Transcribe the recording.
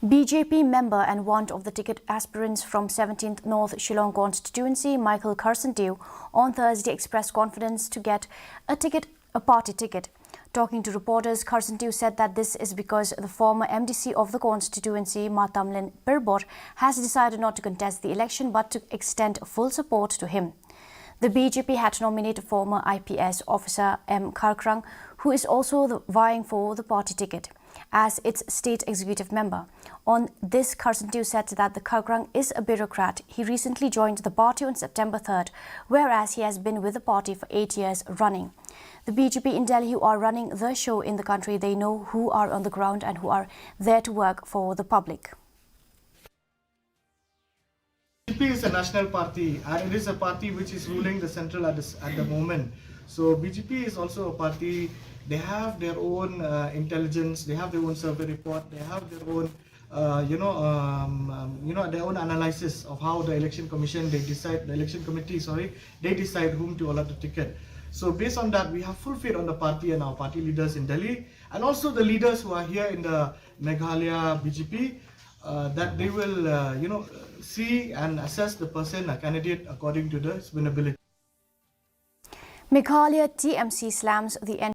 BJP member and one of the ticket aspirants from 17th North Shillong Constituency, Michael Karsantiu, on Thursday expressed confidence to get a party ticket. Talking to reporters, Karsantiu said that this is because the former MDC of the constituency, Matamlin Pirbot, has decided not to contest the election but to extend full support to him. The BJP had nominated former IPS officer M. Karkrang, who is also vying for the party ticket, as its state executive member. On this, Karsantiu said that the Karkrang is a bureaucrat. He recently joined the party on September 3rd, whereas he has been with the party for 8 years running. The BJP in Delhi who are running the show in the country, they know who are on the ground and who are there to work for the public. BJP is a national party and it is a party which is ruling the central at the moment. So BJP is also a party. They have their own intelligence, they have their own survey report, they have their own their own analysis of how the election commission they decide whom to allot the ticket. So based on that, we have full faith on the party and our party leaders in Delhi, and also the leaders who are here in the Meghalaya BJP, that they will see and assess the person, a candidate, according to the winnability. Meghalaya TMC slams the